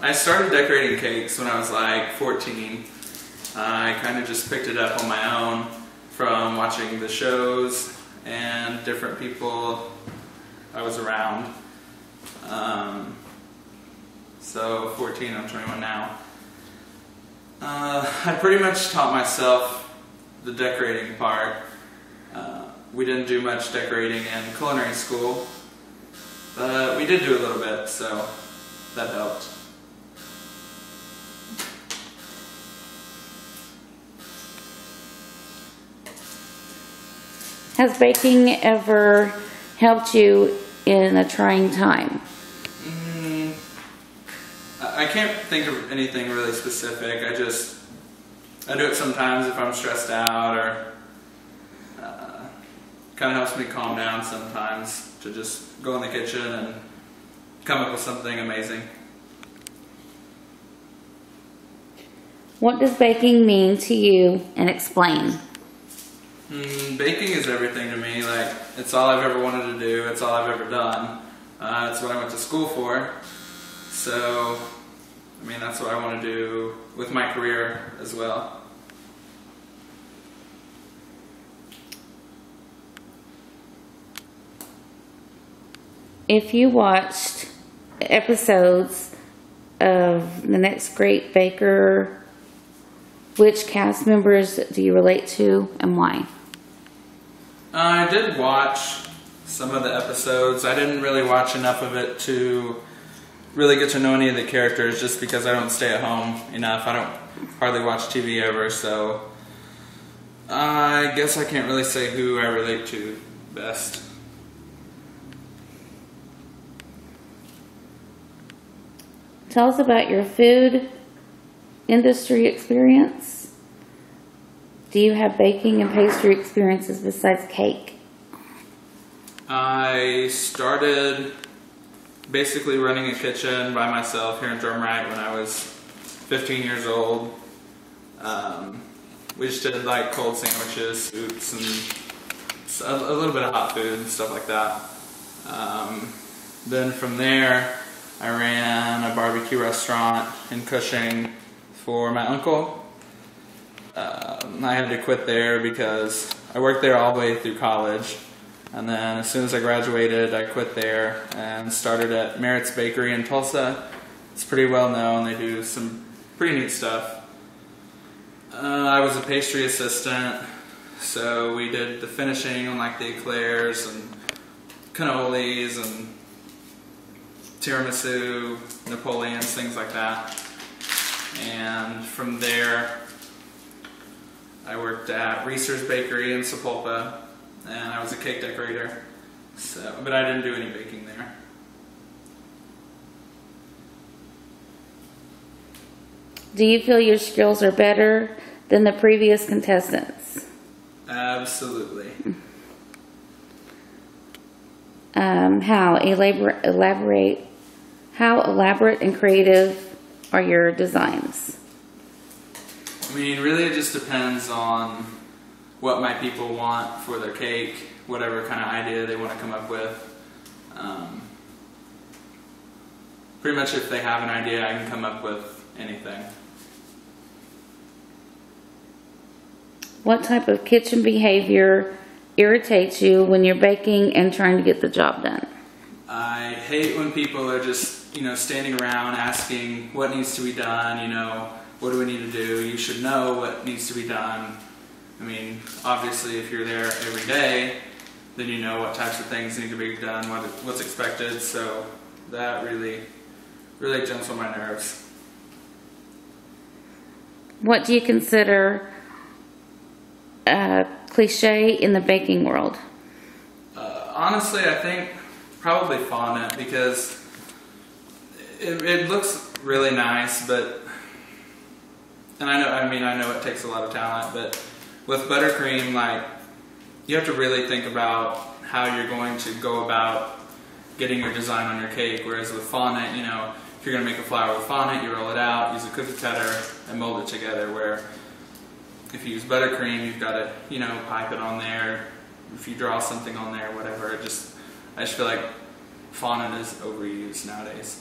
I started decorating cakes when I was like 14. I kind of just picked it up on my own from watching the shows and different people I was around. So 14, I'm 21 now. I pretty much taught myself the decorating part. We didn't do much decorating in culinary school, but we did do a little bit, so that helped. Has baking ever helped you in a trying time? I can't think of anything really specific. I do it sometimes if I'm stressed out, or kind of helps me calm down sometimes to just go in the kitchen and come up with something amazing. What does baking mean to you, and explain? Baking is everything to me. Like, it's all I've ever wanted to do. It's all I've ever done. It's what I went to school for. So, I mean, that's what I want to do with my career as well. If you watched episodes of The Next Great Baker, which cast members do you relate to and why? I did watch some of the episodes. I didn't really watch enough of it to really get to know any of the characters, just because I don't stay at home enough. I don't hardly watch TV ever, so I guess I can't really say who I relate to best. Tell us about your food industry experience. Do you have baking and pastry experiences besides cake? I started basically running a kitchen by myself here in Drumright when I was 15 years old. We just did like cold sandwiches, soups, and a little bit of hot food and stuff like that. Then from there, I ran a barbecue restaurant in Cushing for my uncle. I had to quit there because I worked there all the way through college. And then as soon as I graduated, I quit there and started at Merritt's Bakery in Tulsa. It's pretty well known. They do some pretty neat stuff. I was a pastry assistant, so we did the finishing on like the eclairs and cannolis and tiramisu, Napoleons, things like that. And from there, I worked at Reeser's Bakery in Sapulpa, and I was a cake decorator. But I didn't do any baking there. Do you feel your skills are better than the previous contestants? Absolutely. How elaborate? How elaborate and creative are your designs? I mean, really it just depends on what my people want for their cake, whatever kind of idea they want to come up with. Pretty much if they have an idea, I can come up with anything. What type of kitchen behavior irritates you when you're baking and trying to get the job done? I hate when people are just, standing around asking what needs to be done, what do we need to do? You should know what needs to be done. I mean, obviously if you're there every day, then you know what types of things need to be done, what's expected, so that really jumps on my nerves. What do you consider cliche in the baking world? Honestly, I think probably fondant, because it looks really nice, and I know it takes a lot of talent, but with buttercream, like, you have to really think about how you're going to go about getting your design on your cake, whereas with fondant, if you're going to make a flower with fondant, you roll it out, use a cookie cutter, and mold it together, where if you use buttercream, you've got to, pipe it on there. If you draw something on there, whatever, I just feel like fondant is overused nowadays.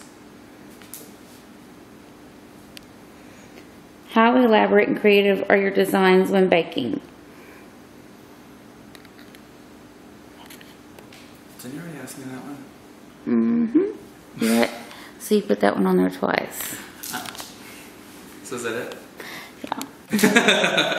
How elaborate and creative are your designs when baking? Didn't you already ask me that one? Mm-hmm. Yeah. So you put that one on there twice. So is that it? Yeah.